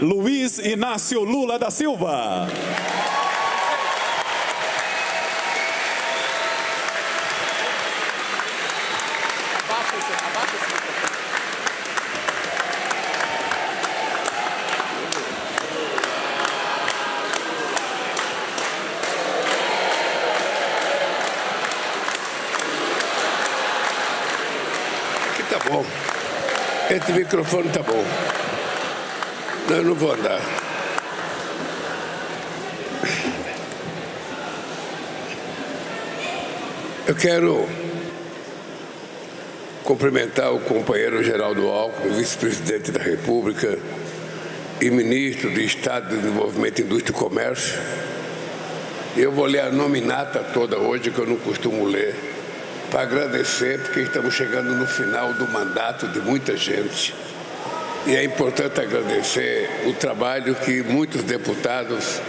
Luiz Inácio Lula da Silva. Aqui tá bom. Esse microfone tá bom. Não, eu não vou andar. Eu quero cumprimentar o companheiro Geraldo Alckmin, vice-presidente da República e ministro do Estado de Desenvolvimento, Indústria e Comércio. Eu vou ler a nominata toda hoje, que eu não costumo ler, para agradecer, porque estamos chegando no final do mandato de muita gente. E é importante agradecer o trabalho que muitos deputados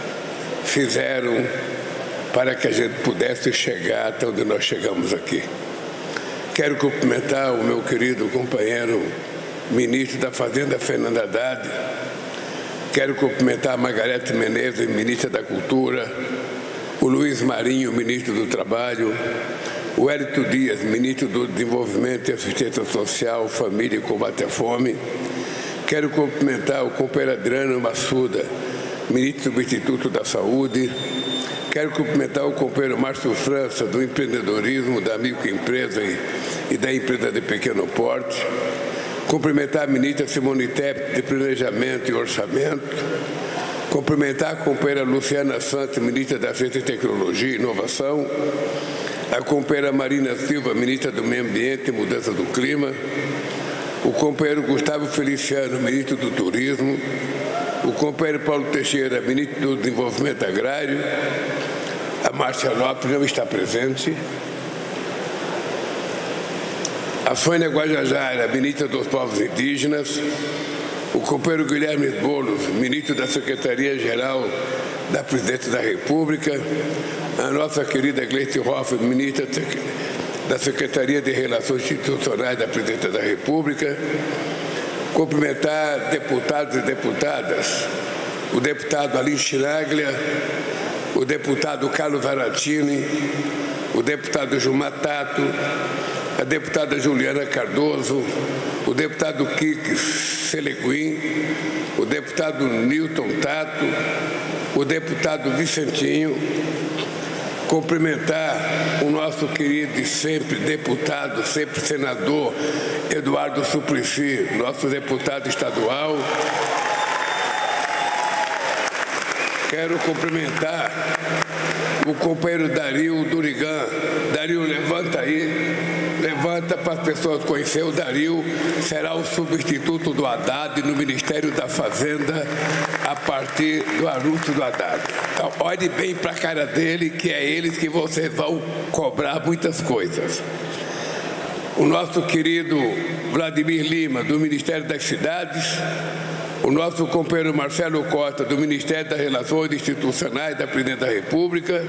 fizeram para que a gente pudesse chegar até onde nós chegamos aqui. Quero cumprimentar o meu querido companheiro ministro da Fazenda, Fernando Haddad. Quero cumprimentar a Margarete Menezes, ministra da Cultura, o Luiz Marinho, ministro do Trabalho, o Hélito Dias, ministro do Desenvolvimento e Assistência Social, Família e Combate à Fome. Quero cumprimentar o companheiro Adriano Massuda, ministro do Instituto da Saúde. Quero cumprimentar o companheiro Márcio França, do empreendedorismo, da microempresa e da empresa de pequeno porte. Cumprimentar a ministra Simone Tebet, de Planejamento e Orçamento. Cumprimentar a companheira Luciana Santos, ministra da Ciência e Tecnologia e Inovação. A companheira Marina Silva, ministra do Meio Ambiente e Mudança do Clima. O companheiro Gustavo Feliciano, ministro do Turismo, o companheiro Paulo Teixeira, ministro do Desenvolvimento Agrário, a Márcia Lopes não está presente, a Sônia Guajajara, ministra dos Povos Indígenas, o companheiro Guilherme Boulos, ministro da Secretaria-Geral da Presidência da República, a nossa querida Gleice Hoffmann, ministra da Secretaria de Relações Institucionais da Presidência da República, cumprimentar deputados e deputadas, o deputado Aline Chinaglia, o deputado Carlos Aratini, o deputado Gilmar Tato, a deputada Juliana Cardoso, o deputado Kiki Seleguin, o deputado Newton Tato, o deputado Vicentinho. Cumprimentar o nosso querido e sempre deputado, sempre senador, Eduardo Suplicy, nosso deputado estadual. Quero cumprimentar o companheiro Dario Durigan. Dario, levanta aí, levanta para as pessoas conhecerem. O Dario será o substituto do Haddad no Ministério da Fazenda a partir do anúncio do Haddad. Então, olhe bem para a cara dele, que é eles que vocês vão cobrar muitas coisas. O nosso querido Vladimir Lima, do Ministério das Cidades, o nosso companheiro Marcelo Costa, do Ministério das Relações Institucionais da Presidência da República.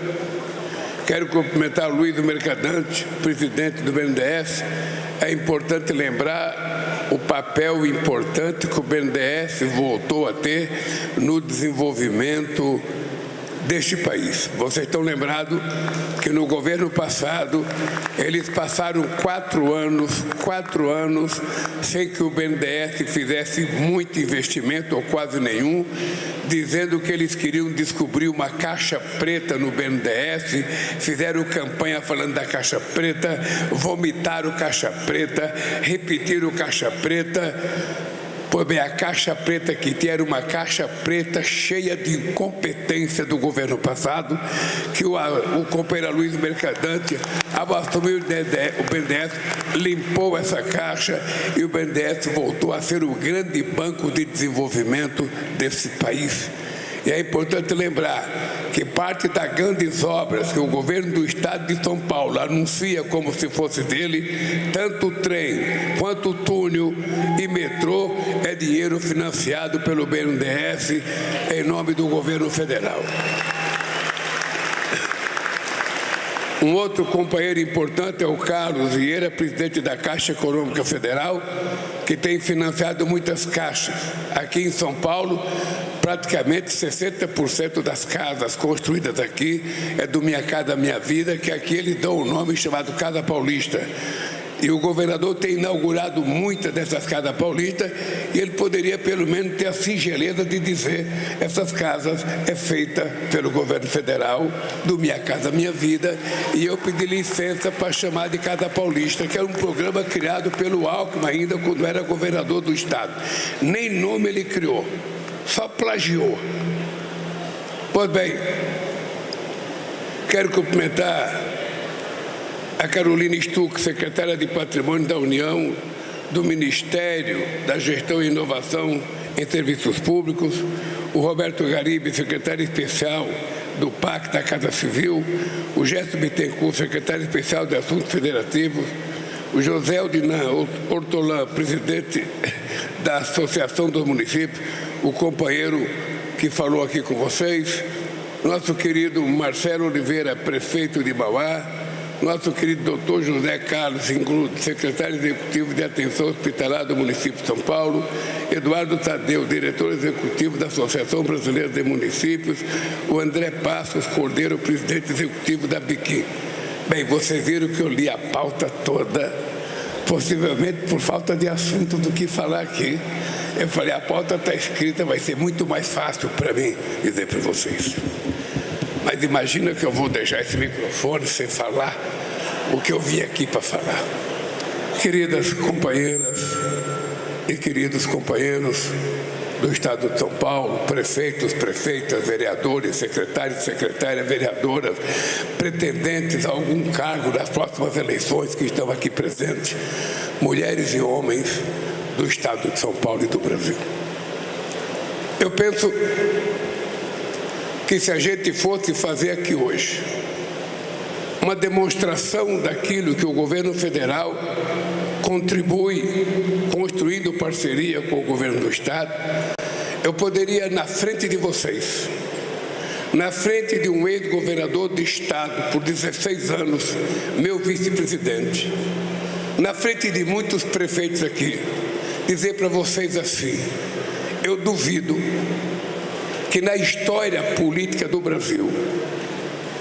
Quero cumprimentar o Luiz Mercadante, presidente do BNDES. É importante lembrar o papel importante que o BNDES voltou a ter no desenvolvimento deste país. Vocês estão lembrados que no governo passado eles passaram 4 anos sem que o BNDES fizesse muito investimento ou quase nenhum, dizendo que eles queriam descobrir uma caixa preta no BNDES, fizeram campanha falando da caixa preta, vomitaram caixa preta, repetiram caixa preta. Pois bem, a caixa preta que tinha era uma caixa preta cheia de incompetência do governo passado, que o companheiro Luiz Mercadante, ao assumir o BNDES, limpou essa caixa e o BNDES voltou a ser o grande banco de desenvolvimento desse país. E é importante lembrar que parte das grandes obras que o governo do estado de São Paulo anuncia como se fosse dele, tanto o trem quanto o túnel e metrô, é dinheiro financiado pelo BNDES em nome do governo federal. Um outro companheiro importante é o Carlos Vieira, presidente da Caixa Econômica Federal, que tem financiado muitas caixas. Aqui em São Paulo, praticamente 60% das casas construídas aqui é do Minha Casa Minha Vida, que aqui ele dá um nome chamado Casa Paulista. E o governador tem inaugurado muitas dessas casas paulistas e ele poderia pelo menos ter a singeleza de dizer: essas casas é feita pelo governo federal, do Minha Casa Minha Vida, e eu pedi licença para chamar de Casa Paulista, que era um programa criado pelo Alckmin ainda quando era governador do estado. Nem nome ele criou, só plagiou. Pois bem, quero cumprimentar a Carolina Stuck, secretária de Patrimônio da União, do Ministério da Gestão e Inovação em Serviços Públicos, o Roberto Garibe, secretário especial do PAC da Casa Civil, o Gerson Bittencourt, secretário especial de Assuntos Federativos, o José Aldinan Hortolã, presidente da Associação dos Municípios, o companheiro que falou aqui com vocês, nosso querido Marcelo Oliveira, prefeito de Mauá, nosso querido doutor José Carlos Ingludo, secretário executivo de Atenção Hospitalar do município de São Paulo, Eduardo Tadeu, diretor executivo da Associação Brasileira de Municípios, o André Passos Cordeiro, presidente executivo da Biquim. Bem, vocês viram que eu li a pauta toda, possivelmente por falta de assunto do que falar aqui. Eu falei, a pauta está escrita, vai ser muito mais fácil para mim dizer para vocês. Mas imagina que eu vou deixar esse microfone sem falar o que eu vim aqui para falar. Queridas companheiras e queridos companheiros do Estado de São Paulo, prefeitos, prefeitas, vereadores, secretários, secretárias, vereadoras, pretendentes a algum cargo das próximas eleições que estão aqui presentes, mulheres e homens do Estado de São Paulo e do Brasil. Eu penso que se a gente fosse fazer aqui hoje uma demonstração daquilo que o governo federal contribui, construindo parceria com o governo do estado, eu poderia, na frente de vocês, na frente de um ex-governador de estado por 16 anos, meu vice-presidente, na frente de muitos prefeitos aqui, dizer para vocês assim: eu duvido que na história política do Brasil,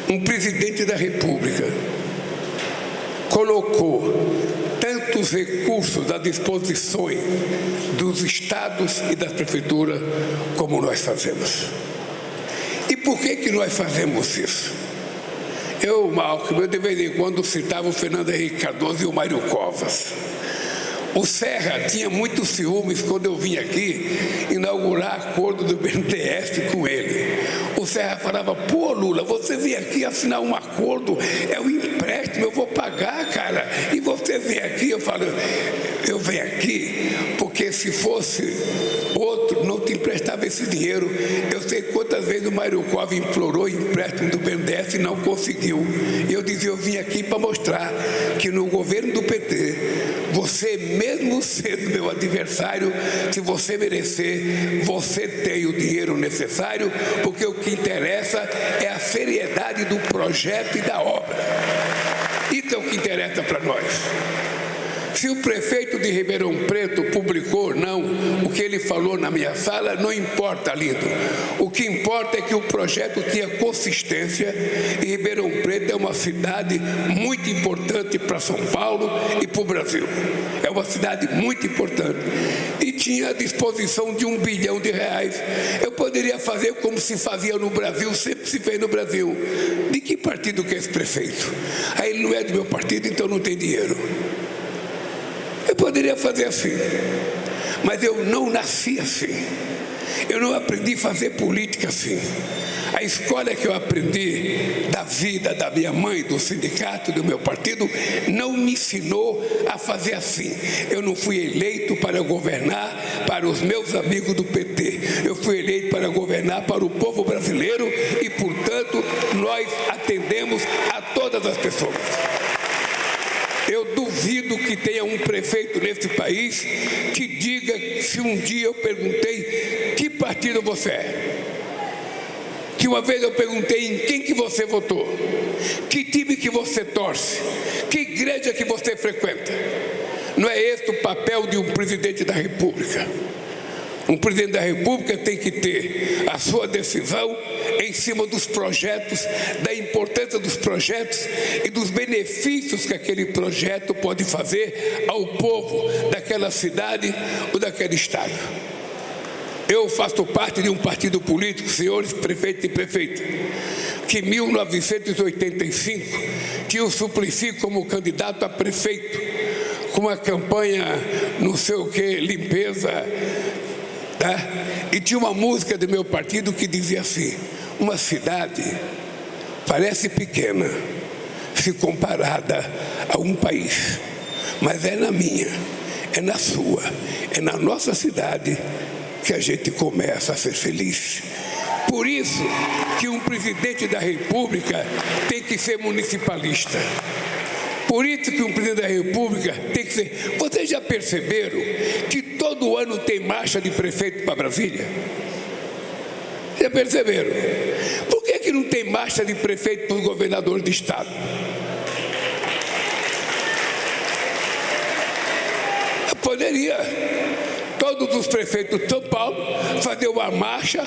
um presidente da República colocou tantos recursos à disposição dos estados e das prefeituras como nós fazemos. E por que nós fazemos isso? Eu de vez em quando citava o Fernando Henrique Cardoso e o Mário Covas. O Serra tinha muitos ciúmes quando eu vim aqui inaugurar acordo do BNDES com ele. O Serra falava: pô, Lula, você vem aqui assinar um acordo, é um empréstimo, eu vou pagar, cara. E você vem aqui, eu falo, eu venho aqui porque se fosse outro, não te emprestava esse dinheiro. Eu sei quantas vezes o Mário Covas implorou empréstimo do BNDES e não conseguiu. E eu dizia, eu vim aqui para mostrar que no governo do PT, você, mesmo sendo meu adversário, se você merecer, você tem o dinheiro necessário, porque o que interessa é a seriedade do projeto e da obra. Isso é o que interessa para nós. Se o prefeito de Ribeirão Preto publicou ou não o que ele falou na minha sala, não importa, lindo. O que importa é que o projeto tinha consistência e Ribeirão Preto é uma cidade muito importante para São Paulo e para o Brasil. É uma cidade muito importante. E tinha à disposição de R$1 bilhão. Eu poderia fazer como se fazia no Brasil, sempre se fez no Brasil. De que partido que é esse prefeito? Aí ele não é do meu partido, então não tem dinheiro. Eu poderia fazer assim, mas eu não nasci assim. Eu não aprendi a fazer política assim. A escola que eu aprendi da vida da minha mãe, do sindicato, do meu partido, não me ensinou a fazer assim. Eu não fui eleito para governar para os meus amigos do PT. Eu fui eleito para governar para o povo brasileiro e, portanto, nós atendemos a todas as pessoas. Eu duvido que tenha um prefeito nesse país que diga, se um dia eu perguntei: que partido você é? que uma vez eu perguntei em quem que você votou, que time que você torce, que igreja que você frequenta. Não é esse o papel de um presidente da República. Um presidente da República tem que ter a sua decisão em cima dos projetos, da importância dos projetos e dos benefícios que aquele projeto pode fazer ao povo daquela cidade ou daquele estado. Eu faço parte de um partido político, senhores prefeitos e prefeitas, que em 1985 tinha o Suplicy como candidato a prefeito, com uma campanha não sei o que, limpeza, tá? E tinha uma música do meu partido que dizia assim: uma cidade parece pequena se comparada a um país, mas é na minha, é na sua, é na nossa cidade que a gente começa a ser feliz. Por isso que um presidente da República tem que ser municipalista. Por isso que um presidente da República tem que ser... Vocês já perceberam que todo ano tem marcha de prefeito para Brasília? Já perceberam? Por que não tem marcha de prefeito para os governadores de estado? Poderia todos os prefeitos de São Paulo fazer uma marcha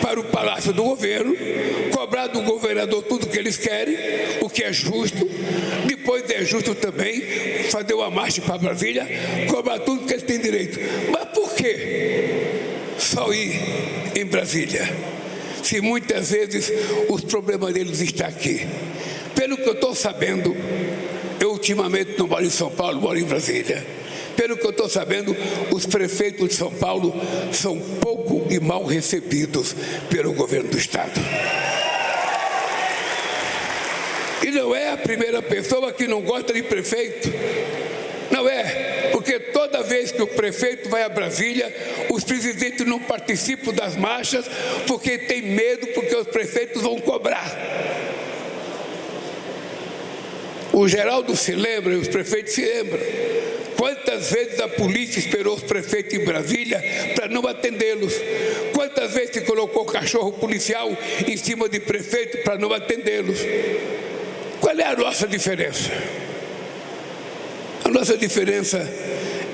para o Palácio do Governo, cobrar do governador tudo o que eles querem, o que é justo. Depois é justo também fazer uma marcha para Brasília, cobrar tudo que eles têm direito. Mas por que só ir em Brasília, se muitas vezes os problemas deles estão aqui? Pelo que eu estou sabendo, eu ultimamente não moro em São Paulo, moro em Brasília. Pelo que eu estou sabendo, os prefeitos de São Paulo são pouco e mal recebidos pelo governo do estado. E não é a primeira pessoa que não gosta de prefeito. Não é, porque toda vez que o prefeito vai a Brasília, os presidentes não participam das marchas porque tem medo, porque os prefeitos vão cobrar. O Geraldo se lembra e os prefeitos se lembram. Quantas vezes a polícia esperou os prefeitos em Brasília para não atendê-los? Quantas vezes se colocou cachorro policial em cima de prefeito para não atendê-los? Qual é a nossa diferença? A nossa diferença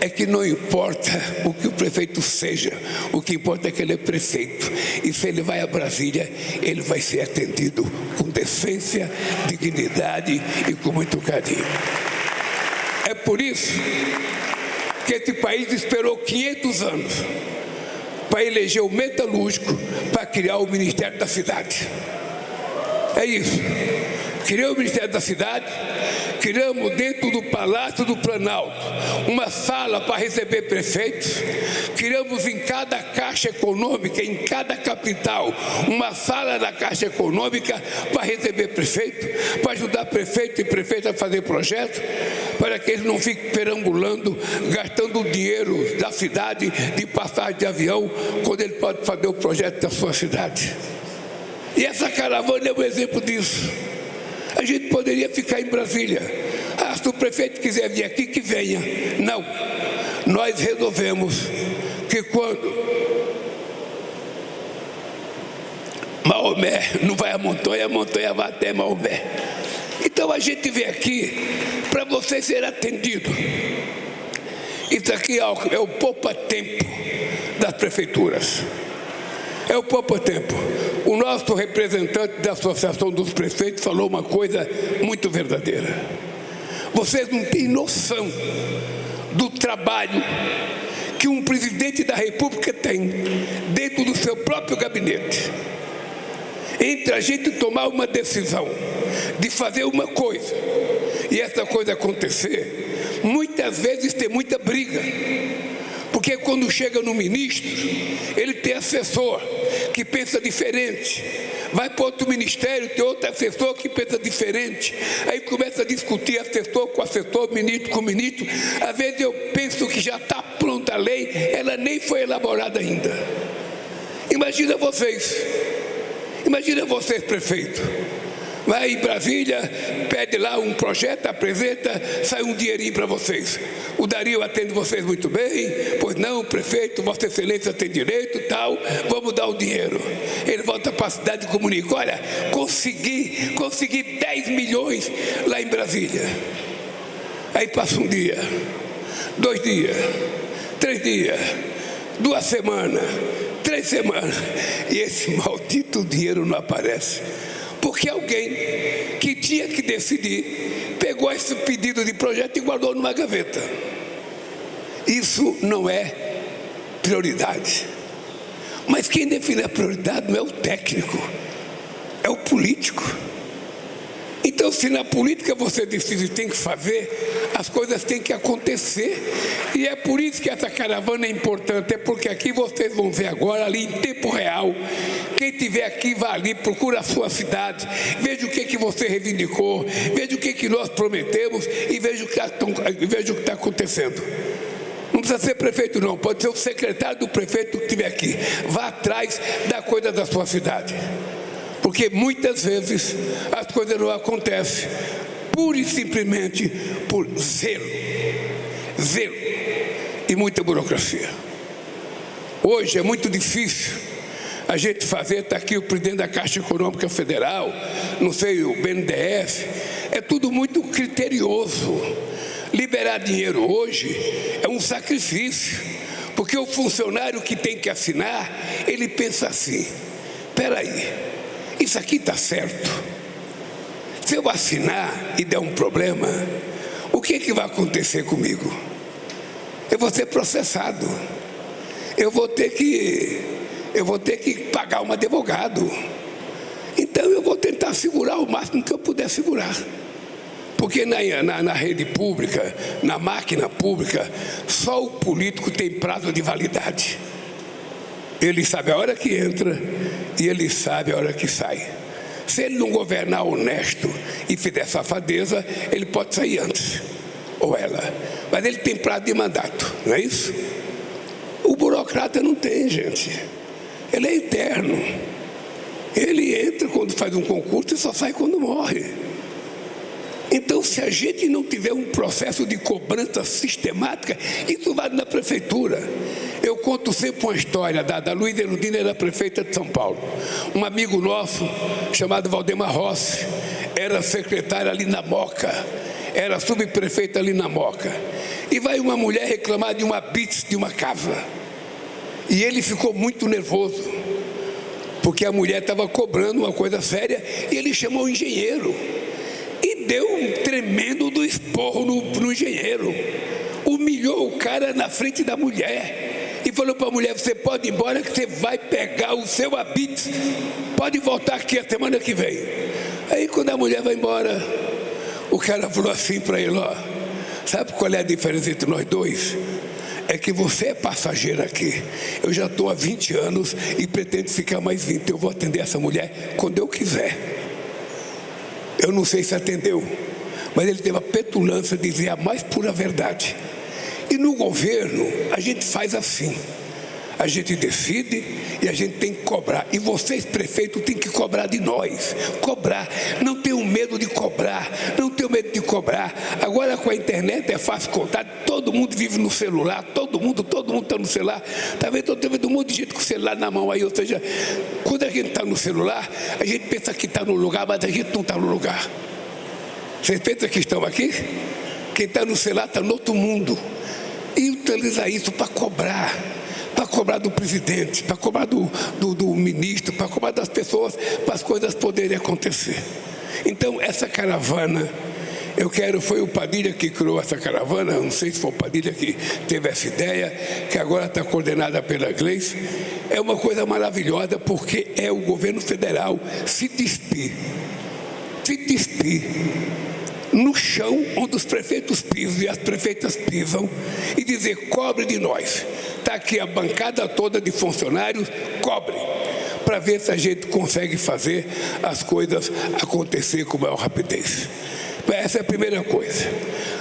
é que não importa o que o prefeito seja, o que importa é que ele é prefeito. E se ele vai a Brasília, ele vai ser atendido com decência, dignidade e com muito carinho. É por isso que esse país esperou 500 anos para eleger o metalúrgico para criar o Ministério da Cidade. É isso. Criou o Ministério da Cidade, criamos dentro do Palácio do Planalto uma sala para receber prefeitos, criamos em cada Caixa Econômica, em cada capital, uma sala da Caixa Econômica para receber prefeito, para ajudar prefeito e prefeita a fazer projetos, para que eles não fiquem perambulando, gastando o dinheiro da cidade de passagem de avião, quando ele pode fazer o projeto da sua cidade. E essa caravana é um exemplo disso. A gente poderia ficar em Brasília. Se o prefeito quiser vir aqui, que venha. Não. Nós resolvemos que quando Maomé não vai à montanha, a montanha vai até Maomé. Então a gente vem aqui para você ser atendido. Isso aqui é o poupa-tempo das prefeituras. É o poupa-tempo. O nosso representante da Associação dos Prefeitos falou uma coisa muito verdadeira. Vocês não têm noção do trabalho que um presidente da República tem dentro do seu próprio gabinete. Entre a gente tomar uma decisão de fazer uma coisa e essa coisa acontecer, muitas vezes tem muita briga. Porque quando chega no ministro, ele tem assessor que pensa diferente. Vai para outro ministério, tem outro assessor que pensa diferente. Aí começa a discutir assessor com assessor, ministro com ministro. Às vezes eu penso que já está pronta a lei, ela nem foi elaborada ainda. Imagina vocês, prefeito. Vai em Brasília, pede lá um projeto, apresenta, sai um dinheirinho para vocês. O Dario atende vocês muito bem, pois não, prefeito, Vossa Excelência tem direito, tal, vamos dar o dinheiro. Ele volta para a cidade e comunica: olha, consegui 10 milhões lá em Brasília. Aí passa um dia, 2 dias, 3 dias, 2 semanas, 3 semanas, e esse maldito dinheiro não aparece. Porque alguém que tinha que decidir pegou esse pedido de projeto e guardou numa gaveta. Isso não é prioridade. Mas quem define a prioridade não é o técnico, é o político. Então, se na política você decide tem que fazer, as coisas têm que acontecer. E é por isso que essa caravana é importante, é porque aqui vocês vão ver agora, ali em tempo real. Quem estiver aqui, vá ali, procura a sua cidade, veja o que você reivindicou, veja o que nós prometemos e veja o que está acontecendo. Não precisa ser prefeito não, pode ser o secretário do prefeito que estiver aqui. Vá atrás da coisa da sua cidade. Porque muitas vezes as coisas não acontecem pura e simplesmente por zelo e muita burocracia. Hoje é muito difícil a gente fazer, está aqui o presidente da Caixa Econômica Federal, não sei, o BNDES, é tudo muito criterioso. Liberar dinheiro hoje é um sacrifício, porque o funcionário que tem que assinar, ele pensa assim: espera aí, isso aqui está certo. Se eu assinar e der um problema, o que vai acontecer comigo? Eu vou ser processado. Eu vou ter que pagar um advogado. Então eu vou tentar segurar o máximo que eu puder segurar. Porque na rede pública, na máquina pública, só o político tem prazo de validade. Ele sabe a hora que entra e ele sabe a hora que sai. Se ele não governar honesto e fizer safadeza, ele pode sair antes, ou ela. Mas ele tem prazo de mandato, não é isso? O burocrata não tem, gente. Ele é eterno. Ele entra quando faz um concurso e só sai quando morre. Então, se a gente não tiver um processo de cobrança sistemática, isso vale na prefeitura. Eu conto sempre uma história da Luísa Erundina, era prefeita de São Paulo. Um amigo nosso, chamado Valdemar Rossi, era secretário ali na Moca, era subprefeito ali na Moca. E vai uma mulher reclamar de uma blitz de uma casa. E ele ficou muito nervoso, porque a mulher estava cobrando uma coisa séria, e ele chamou o engenheiro. E deu um tremendo do esporro no engenheiro. Humilhou o cara na frente da mulher. E falou para a mulher: você pode ir embora que você vai pegar o seu habite. Pode voltar aqui a semana que vem. Aí quando a mulher vai embora, o cara falou assim para ele: ó, sabe qual é a diferença entre nós dois? É que você é passageiro aqui. Eu já estou há 20 anos e pretendo ficar mais 20. Eu vou atender essa mulher quando eu quiser. Eu não sei se atendeu, mas ele teve a petulância de dizer a mais pura verdade. E no governo, a gente faz assim. A gente decide e a gente tem que cobrar. E vocês, prefeitos, têm que cobrar de nós. Cobrar. Não tenham medo de cobrar. Não tenham medo de cobrar. Agora com a internet é fácil contar. Todo mundo vive no celular. Todo mundo está no celular. Está vendo? Estou vendo um monte de gente com o celular na mão aí. Ou seja, quando a gente está no celular, a gente pensa que está no lugar, mas a gente não está no lugar. Vocês pensam que estão aqui? Quem está no celular está no outro mundo. E utiliza isso para cobrar. Para cobrar do presidente, para cobrar do ministro, para cobrar das pessoas, para as coisas poderem acontecer. Então, essa caravana, foi o Padilha que criou essa caravana, não sei se foi o Padilha que teve essa ideia, que agora está coordenada pela Gleice. É uma coisa maravilhosa, porque é o governo federal se despir no chão onde os prefeitos pisam e as prefeitas pisam e dizer: cobre de nós. Está aqui a bancada toda de funcionários, cobre, para ver se a gente consegue fazer as coisas acontecer com maior rapidez. Essa é a primeira coisa.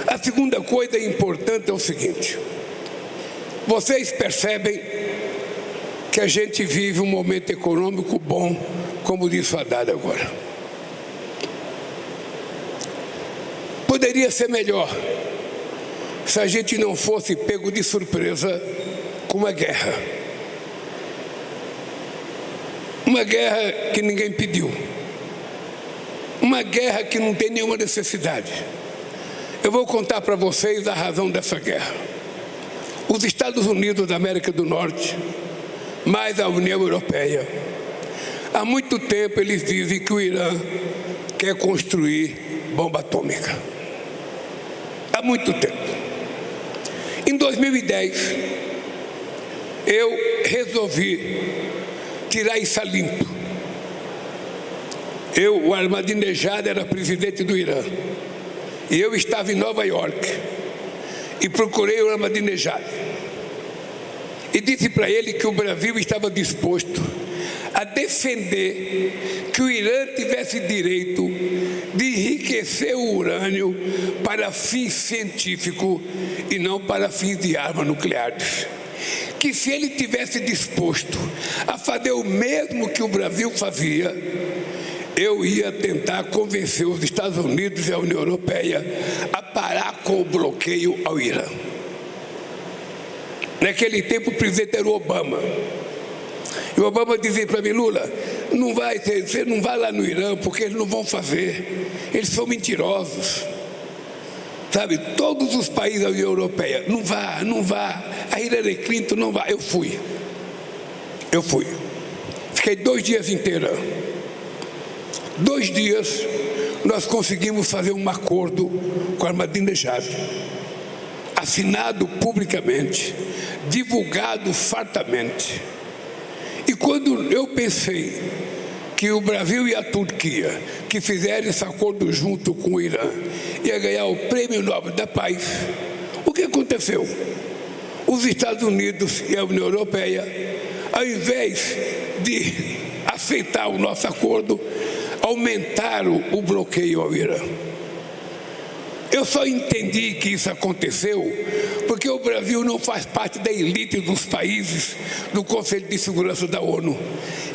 A segunda coisa importante é o seguinte: vocês percebem que a gente vive um momento econômico bom, como disse o Haddad agora. Poderia ser melhor se a gente não fosse pego de surpresa com uma guerra. Uma guerra que ninguém pediu. Uma guerra que não tem nenhuma necessidade. Eu vou contar para vocês a razão dessa guerra. Os Estados Unidos da América do Norte, mais a União Europeia, há muito tempo eles dizem que o Irã quer construir bomba atômica. Há muito tempo. Em 2010, eu resolvi tirar isso a limpo. O Ahmadinejad era presidente do Irã. E eu estava em Nova York. E procurei o Ahmadinejad. E disse para ele que o Brasil estava disposto a defender que o Irã tivesse direito de enriquecer o urânio para fins científicos e não para fins de armas nucleares. Que se ele tivesse disposto a fazer o mesmo que o Brasil fazia, eu ia tentar convencer os Estados Unidos e a União Europeia a parar com o bloqueio ao Irã. Naquele tempo o presidente era o Obama. E o Obama dizia para mim: Lula, você não vai lá no Irã porque eles não vão fazer. Eles são mentirosos. Sabe, todos os países da União Europeia, não vá. A Hillary Clinton não vai. Eu fui. Fiquei 2 dias inteiros. 2 dias nós conseguimos fazer um acordo com a Ahmadinejad, assinado publicamente, divulgado fartamente. E quando eu pensei que o Brasil e a Turquia, que fizeram esse acordo junto com o Irã, ia ganhar o Prêmio Nobel da Paz, o que aconteceu? Os Estados Unidos e a União Europeia, ao invés de aceitar o nosso acordo, aumentaram o bloqueio ao Irã. Eu só entendi que isso aconteceu porque o Brasil não faz parte da elite dos países do Conselho de Segurança da ONU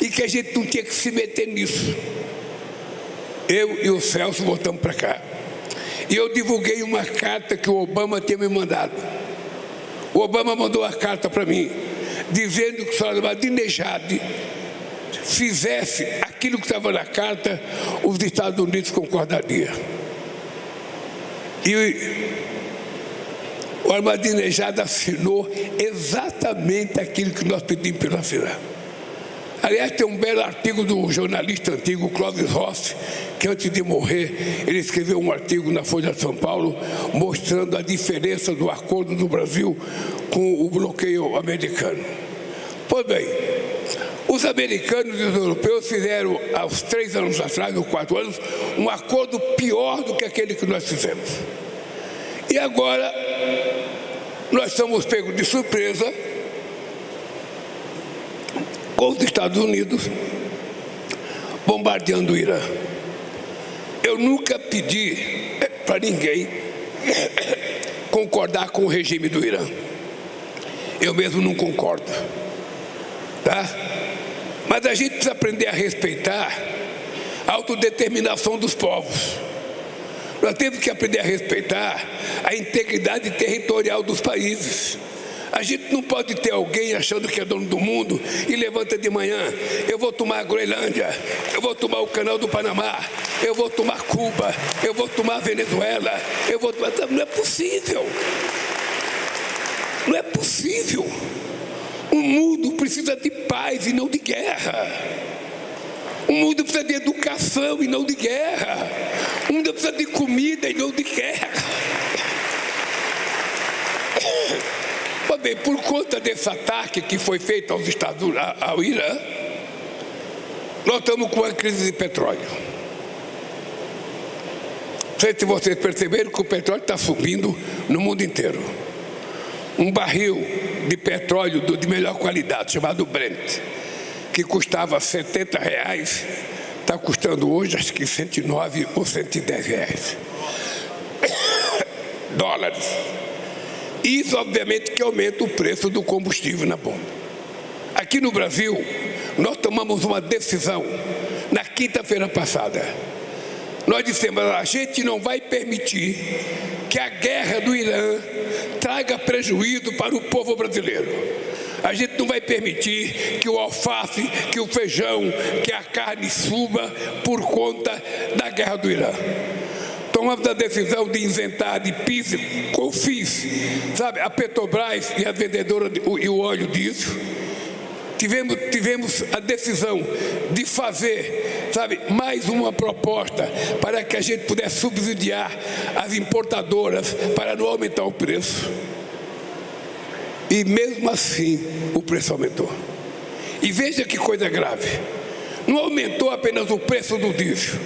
e que a gente não tinha que se meter nisso. Eu e o Celso voltamos para cá. E eu divulguei uma carta que o Obama tinha me mandado. O Obama mandou a carta para mim, dizendo que o Ahmadinejad fizesse aquilo que estava na carta, os Estados Unidos concordariam. E o Ahmadinejad assinou exatamente aquilo que nós pedimos para ele assinar. Aliás, tem um belo artigo do jornalista antigo, Clóvis Rossi, que antes de morrer, ele escreveu um artigo na Folha de São Paulo, mostrando a diferença do acordo do Brasil com o bloqueio americano. Pois bem, os americanos e os europeus fizeram, há uns 3 anos atrás, ou 4 anos, um acordo pior do que aquele que nós fizemos. E agora, nós estamos pegos de surpresa com os Estados Unidos bombardeando o Irã. Eu nunca pedi para ninguém concordar com o regime do Irã. Eu mesmo não concordo. Tá? Mas a gente precisa aprender a respeitar a autodeterminação dos povos. Nós temos que aprender a respeitar a integridade territorial dos países. A gente não pode ter alguém achando que é dono do mundo e levanta de manhã: eu vou tomar a Groenlândia, eu vou tomar o Canal do Panamá, eu vou tomar Cuba, eu vou tomar a Venezuela, eu vou tomar... Não é possível. Não é possível. O mundo precisa de paz e não de guerra. O mundo precisa de educação e não de guerra. O mundo precisa de comida e não de guerra. Pois bem, por conta desse ataque que foi feito aos Estados Unidos, ao Irã, nós estamos com uma crise de petróleo. Não sei se vocês perceberam que o petróleo está subindo no mundo inteiro. Um barril de petróleo de melhor qualidade, chamado Brent, que custava R$70, está custando hoje acho que 109 ou 110 reais. Dólares. Isso, obviamente, que aumenta o preço do combustível na bomba. Aqui no Brasil, nós tomamos uma decisão na quinta-feira passada nós dissemos: a gente não vai permitir que a guerra do Irã traga prejuízo para o povo brasileiro. A gente não vai permitir que o alface, que o feijão, que a carne suba por conta da guerra do Irã. Tomamos a decisão de isentar de PIS, COFINS, sabe, a Petrobras e a vendedora e o óleo diesel. Tivemos a decisão de fazer, sabe, mais uma proposta para que a gente pudesse subsidiar as importadoras para não aumentar o preço. E mesmo assim, o preço aumentou. E veja que coisa grave. Não aumentou apenas o preço do diesel.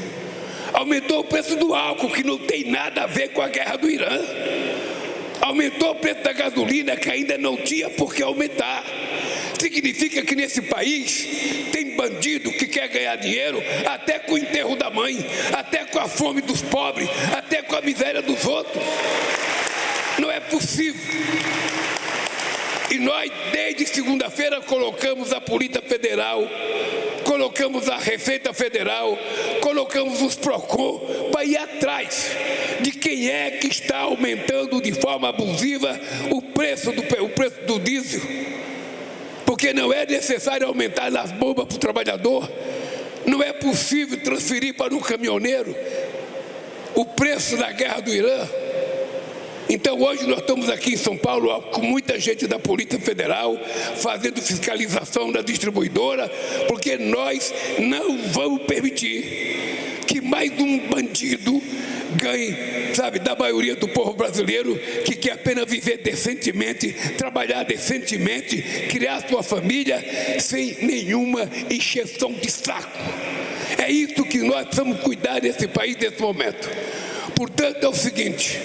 Aumentou o preço do álcool, que não tem nada a ver com a guerra do Irã. Aumentou o preço da gasolina, que ainda não tinha por que aumentar. Significa que nesse país tem bandido que quer ganhar dinheiro até com o enterro da mãe, até com a fome dos pobres, até com a miséria dos outros. Não é possível. E nós, desde segunda-feira, colocamos a Polícia Federal, colocamos a Receita Federal, colocamos os PROCON para ir atrás de quem é que está aumentando de forma abusiva o preço do diesel. Porque não é necessário aumentar nas bombas para o trabalhador, não é possível transferir para o caminhoneiro o preço da guerra do Irã. Então hoje nós estamos aqui em São Paulo com muita gente da Polícia Federal fazendo fiscalização da distribuidora, porque nós não vamos permitir que mais um bandido ganhe, sabe, da maioria do povo brasileiro que quer apenas viver decentemente, trabalhar decentemente, criar sua família sem nenhuma encheção de saco. É isso que nós precisamos cuidar desse país nesse momento. Portanto, é o seguinte: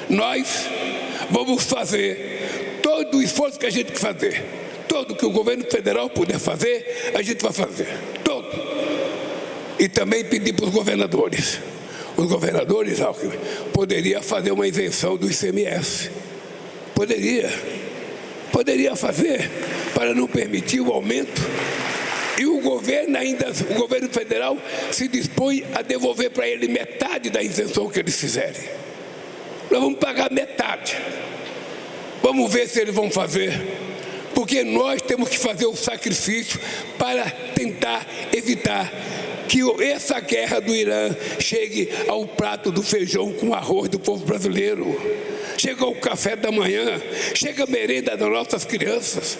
nós vamos fazer todo o esforço que a gente fazer, todo que o governo federal puder fazer, a gente vai fazer, todo. E também pedir para os governadores. Os governadores, Alckmin, poderia fazer uma isenção do ICMS. Poderia fazer para não permitir o aumento. E o governo federal se dispõe a devolver para ele metade da isenção que eles fizerem. Nós vamos pagar metade. Vamos ver se eles vão fazer. Porque nós temos que fazer o sacrifício para tentar evitar que essa guerra do Irã chegue ao prato do feijão com arroz do povo brasileiro. Chega ao café da manhã, chega a merenda das nossas crianças.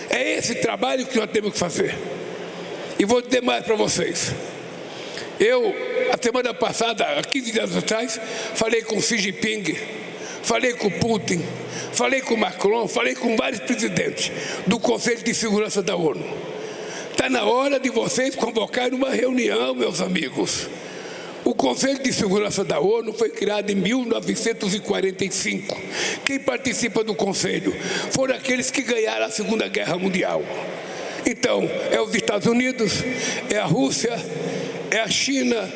É esse trabalho que nós temos que fazer. E vou dizer mais para vocês. Eu, a semana passada, há 15 dias atrás, falei com Xi Jinping, falei com Putin, falei com Macron, falei com vários presidentes do Conselho de Segurança da ONU. Está na hora de vocês convocarem uma reunião, meus amigos. O Conselho de Segurança da ONU foi criado em 1945. Quem participa do Conselho foram aqueles que ganharam a Segunda Guerra Mundial. Então, é os Estados Unidos, é a Rússia, é a China,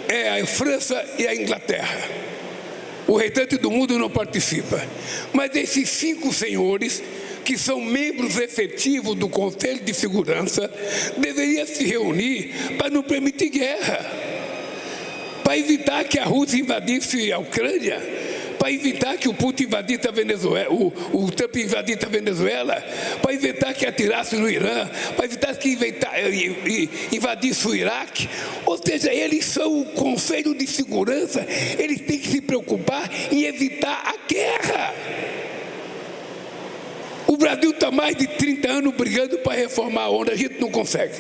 é a França e a Inglaterra. O restante do mundo não participa. Mas esses 5 senhores, que são membros efetivos do Conselho de Segurança, deveriam se reunir para não permitir guerra, para evitar que a Rússia invadisse a Ucrânia, para evitar que o Putin invadisse a Venezuela, o Trump invadisse a Venezuela, para evitar que atirasse no Irã, para evitar que invadisse o Iraque. Ou seja, eles são o Conselho de Segurança, eles têm que se preocupar em evitar a guerra. O Brasil está mais de 30 anos brigando para reformar a ONU, a gente não consegue.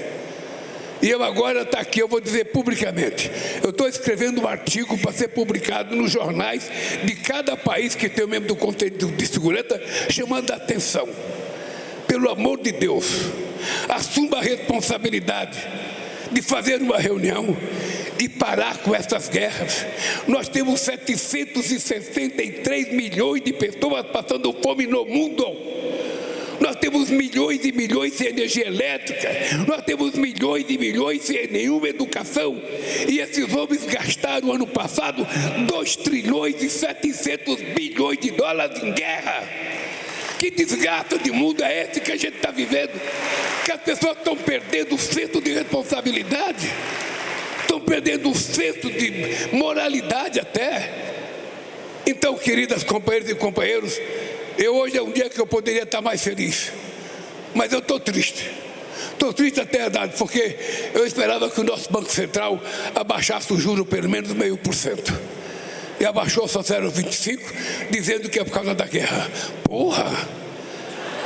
E eu agora estou aqui, eu vou dizer publicamente, eu estou escrevendo um artigo para ser publicado nos jornais de cada país que tem o membro do Conselho de Segurança, chamando a atenção. Pelo amor de Deus, assuma a responsabilidade de fazer uma reunião e parar com essas guerras. Nós temos 763 milhões de pessoas passando fome no mundo. Nós temos milhões e milhões sem energia elétrica, nós temos milhões e milhões sem nenhuma educação, e esses homens gastaram ano passado 2 trilhões e 700 bilhões de dólares em guerra. Que desgaste de mundo é esse que a gente está vivendo? Que as pessoas estão perdendo o senso de responsabilidade. estão perdendo o senso de moralidade até. Então, queridas companheiras e companheiros, hoje é um dia que eu poderia estar mais feliz, mas eu estou triste. Estou triste até a verdade, porque eu esperava que o nosso Banco Central abaixasse o juro pelo menos 0,5%. E abaixou só 0,25%, dizendo que é por causa da guerra. Porra!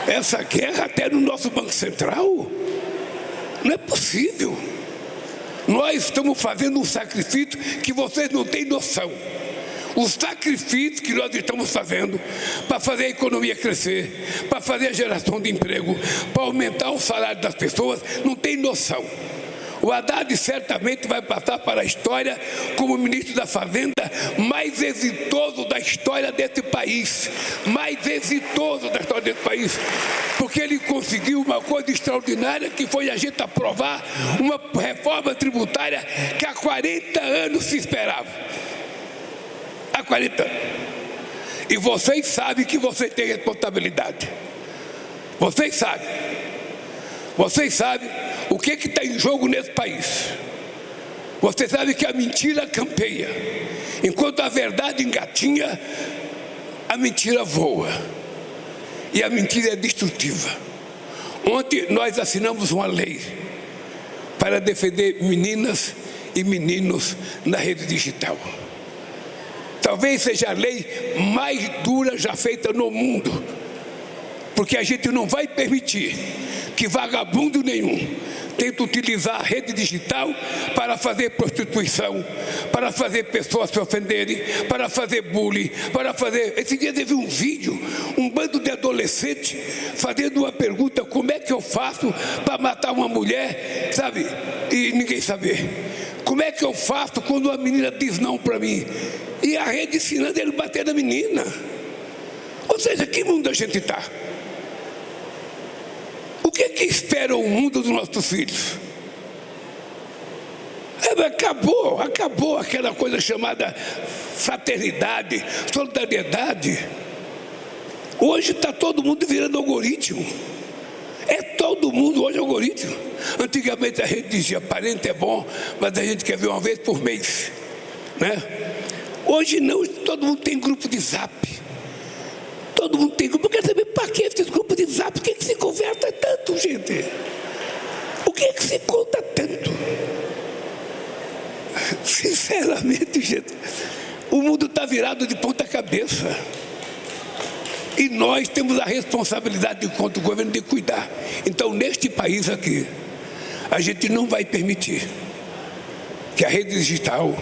Essa guerra até no nosso Banco Central? Não é possível. Nós estamos fazendo um sacrifício que vocês não têm noção. O sacrifício que nós estamos fazendo para fazer a economia crescer, para fazer a geração de emprego, para aumentar o salário das pessoas, não tem noção. O Haddad certamente vai passar para a história como ministro da Fazenda mais exitoso da história desse país. Mais exitoso da história desse país. Porque ele conseguiu uma coisa extraordinária, que foi a gente aprovar uma reforma tributária que há 40 anos se esperava. Há 40 anos. E vocês sabem que vocês têm responsabilidade. Vocês sabem. Vocês sabem o que está em jogo nesse país. Vocês sabem que a mentira campeia. Enquanto a verdade engatinha, a mentira voa. E a mentira é destrutiva. Ontem nós assinamos uma lei para defender meninas e meninos na rede digital. Talvez seja a lei mais dura já feita no mundo, porque a gente não vai permitir que vagabundo nenhum tente utilizar a rede digital para fazer prostituição, para fazer pessoas se ofenderem, para fazer bullying, para fazer... Esse dia teve um vídeo, um bando de adolescentes fazendo uma pergunta: como é que eu faço para matar uma mulher, sabe? E ninguém saber. Como é que eu faço quando uma menina diz não para mim? E a rede ensinando ele a bater na menina. Ou seja, que mundo a gente está? O que é que espera o mundo dos nossos filhos? Acabou aquela coisa chamada fraternidade, solidariedade. Hoje está todo mundo virando algoritmo. É todo mundo hoje algoritmo. Antigamente a gente dizia: parente é bom, mas a gente quer ver uma vez por mês, né? Hoje não, todo mundo tem grupo de zap. Todo mundo tem grupo. Eu quero saber para que esses grupos de zap? O que é que se conversa tanto, gente? O que é que se conta tanto? Sinceramente, gente, o mundo está virado de ponta cabeça. E nós temos a responsabilidade, enquanto governo, de cuidar. Então, neste país aqui, a gente não vai permitir que a rede digital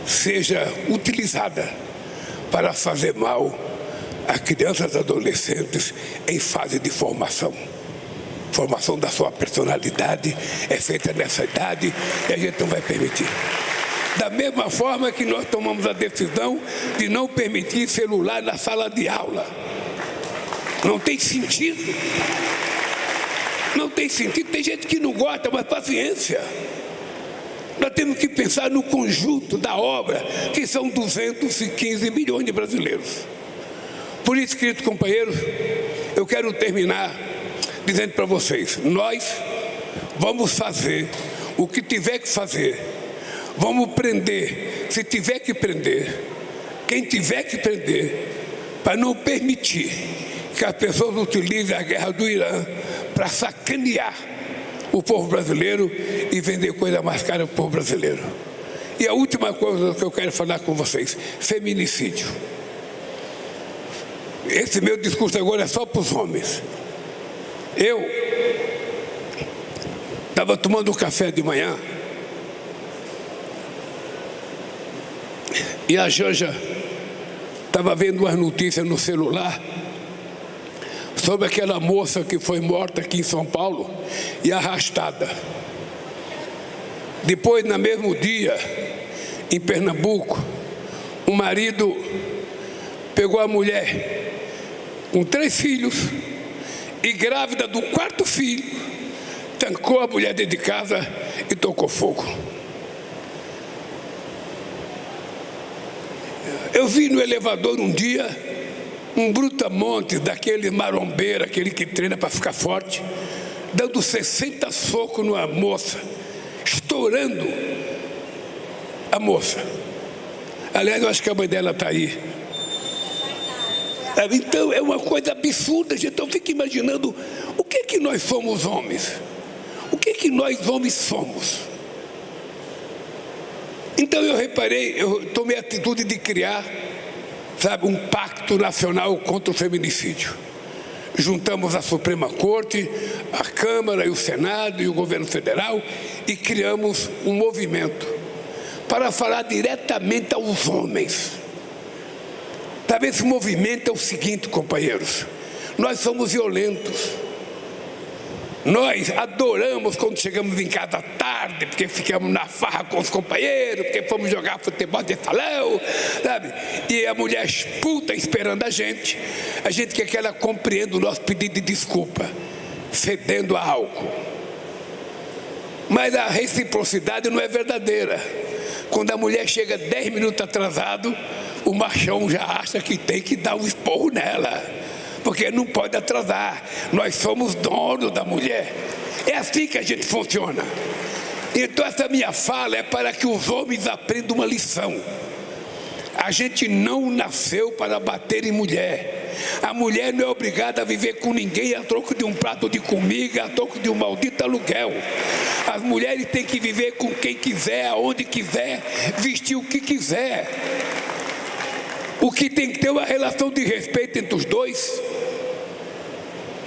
seja utilizada para fazer mal a crianças e adolescentes em fase de formação. Formação da sua personalidade é feita nessa idade e a gente não vai permitir. Da mesma forma que nós tomamos a decisão de não permitir celular na sala de aula. Não tem sentido. Não tem sentido. Tem gente que não gosta, mas paciência. Nós temos que pensar no conjunto da obra, que são 215 milhões de brasileiros. Por isso, queridos companheiros, eu quero terminar dizendo para vocês: nós vamos fazer o que tiver que fazer. Vamos prender, se tiver que prender, quem tiver que prender, para não permitir que as pessoas utilizem a guerra do Irã para sacanear o povo brasileiro e vender coisa mais cara para o povo brasileiro. E a última coisa que eu quero falar com vocês: feminicídio. Esse meu discurso agora é só para os homens. Eu estava tomando um café de manhã e a Janja estava vendo umas notícias no celular sobre aquela moça que foi morta aqui em São Paulo e arrastada. Depois, no mesmo dia, em Pernambuco, o marido pegou a mulher com 3 filhos e grávida do 4º filho, tancou a mulher dentro de casa e tocou fogo. Eu vi no elevador um dia um brutamonte daquele marombeiro, aquele que treina para ficar forte, dando 60 socos numa moça, estourando a moça. Aliás, eu acho que a mãe dela está aí. Então é uma coisa absurda, gente. Então fica imaginando o que nós somos homens. O que nós homens somos. Então eu reparei, eu tomei a atitude de criar, sabe, um pacto nacional contra o feminicídio. Juntamos a Suprema Corte, a Câmara e o Senado e o governo federal e criamos um movimento para falar diretamente aos homens. Sabe, esse movimento é o seguinte, companheiros: nós somos violentos. Nós adoramos quando chegamos em casa tarde, porque ficamos na farra com os companheiros, porque fomos jogar futebol de salão, sabe? E a mulher puta esperando a gente quer que ela compreenda o nosso pedido de desculpa, cedendo a álcool. Mas a reciprocidade não é verdadeira. Quando a mulher chega 10 minutos atrasado, o machão já acha que tem que dar um esporro nela, porque não pode atrasar. Nós somos donos da mulher. É assim que a gente funciona. Então essa minha fala é para que os homens aprendam uma lição. A gente não nasceu para bater em mulher. A mulher não é obrigada a viver com ninguém a troco de um prato de comida, a troco de um maldito aluguel. As mulheres têm que viver com quem quiser, aonde quiser, vestir o que quiser. O que tem que ter uma relação de respeito entre os dois.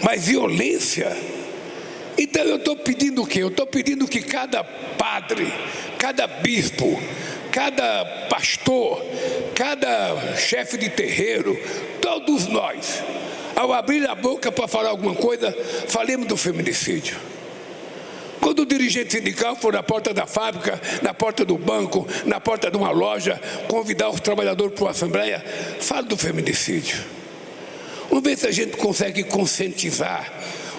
Mas violência. Então eu estou pedindo o quê? Eu estou pedindo que cada padre, cada bispo, cada pastor, cada chefe de terreiro, todos nós, ao abrir a boca para falar alguma coisa, falemos do feminicídio. Quando o dirigente sindical for na porta da fábrica, na porta do banco, na porta de uma loja, convidar os trabalhadores para uma assembleia, fale do feminicídio. Vamos ver se a gente consegue conscientizar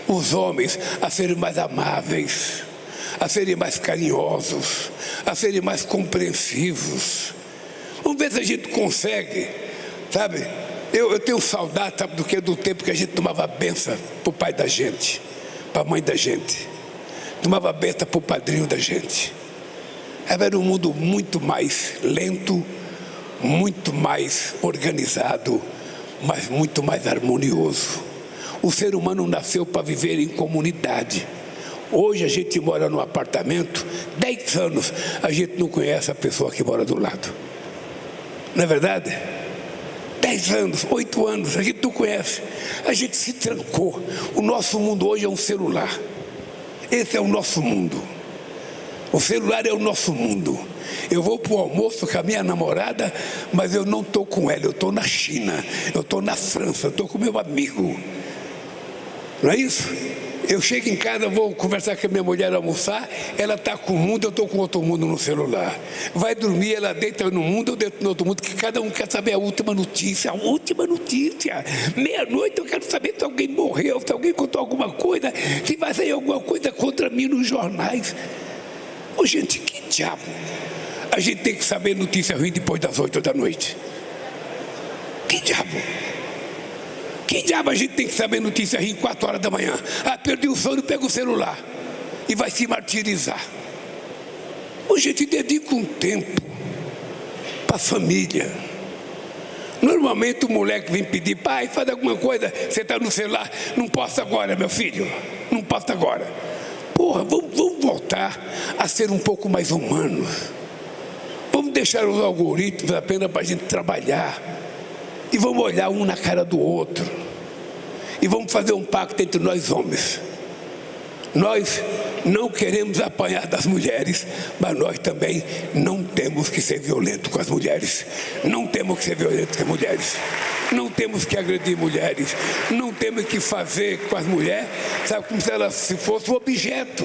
os homens a serem mais amáveis, a serem mais carinhosos, a serem mais compreensivos. Vamos ver se a gente consegue, sabe? Eu tenho saudade, sabe do que? Do tempo que a gente tomava benção para o pai da gente, para a mãe da gente. Tomava benção para o padrinho da gente. Era um mundo muito mais lento, muito mais organizado, mas muito mais harmonioso. O ser humano nasceu para viver em comunidade. Hoje a gente mora num apartamento, 10 anos, a gente não conhece a pessoa que mora do lado. Não é verdade? 10 anos, 8 anos, a gente não conhece. A gente se trancou. O nosso mundo hoje é um celular. Esse é o nosso mundo. O celular é o nosso mundo. Eu vou para o almoço com a minha namorada, mas eu não estou com ela, eu estou na China, eu estou na França, eu estou com meu amigo. Não é isso? Eu chego em casa, vou conversar com a minha mulher, almoçar, ela está com um mundo, eu estou com outro mundo no celular. Vai dormir, ela deita no mundo, eu deito no outro mundo, que cada um quer saber a última notícia. A última notícia. Meia-noite eu quero saber se alguém morreu, se alguém contou alguma coisa, se vai sair alguma coisa contra mim nos jornais. Ô gente, que diabo? A gente tem que saber notícia ruim depois das 8 da noite. Que diabo? Que diabo a gente tem que saber notícia ruim 4 horas da manhã? Ah, perdi o sono, pega o celular e vai se martirizar. Ô gente, dedica um tempo para a família. Normalmente o moleque vem pedir: pai, faz alguma coisa, você está no celular. Não posso agora, meu filho, não posso agora. Porra, vamos voltar a ser um pouco mais humanos. Vamos deixar os algoritmos apenas para a gente trabalhar. E vamos olhar um na cara do outro. E vamos fazer um pacto entre nós homens. Nós não queremos apanhar das mulheres, mas nós também não temos que ser violentos com as mulheres. Não temos que ser violentos com as mulheres. Não temos que agredir mulheres. Não temos que fazer com as mulheres, sabe, como se elas fossem um objeto.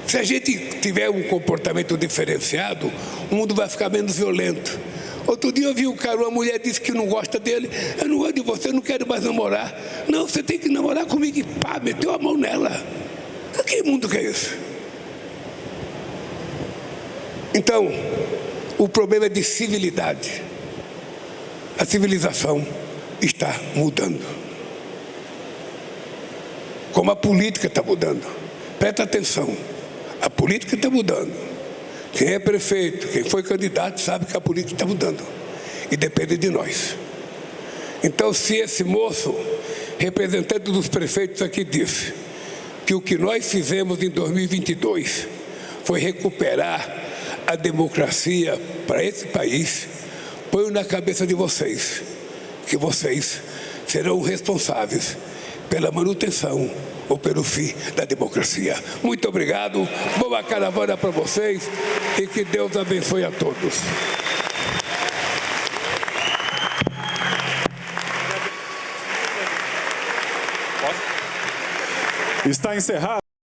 Se a gente tiver um comportamento diferenciado, o mundo vai ficar menos violento. Outro dia eu vi um cara, uma mulher disse que não gosta dele. Eu não gosto de você, eu não quero mais namorar. Não, você tem que namorar comigo. E pá, meteu a mão nela. Que mundo que é isso? Então, o problema é de civilidade. A civilização está mudando. Como a política está mudando. Presta atenção. A política está mudando. Quem é prefeito, quem foi candidato, sabe que a política está mudando. E depende de nós. Então, se esse moço, representante dos prefeitos aqui, disse que o que nós fizemos em 2022 foi recuperar a democracia para esse país, ponho na cabeça de vocês que vocês serão responsáveis pela manutenção ou pelo fim da democracia. Muito obrigado, boa caravana para vocês e que Deus abençoe a todos. Está encerrado.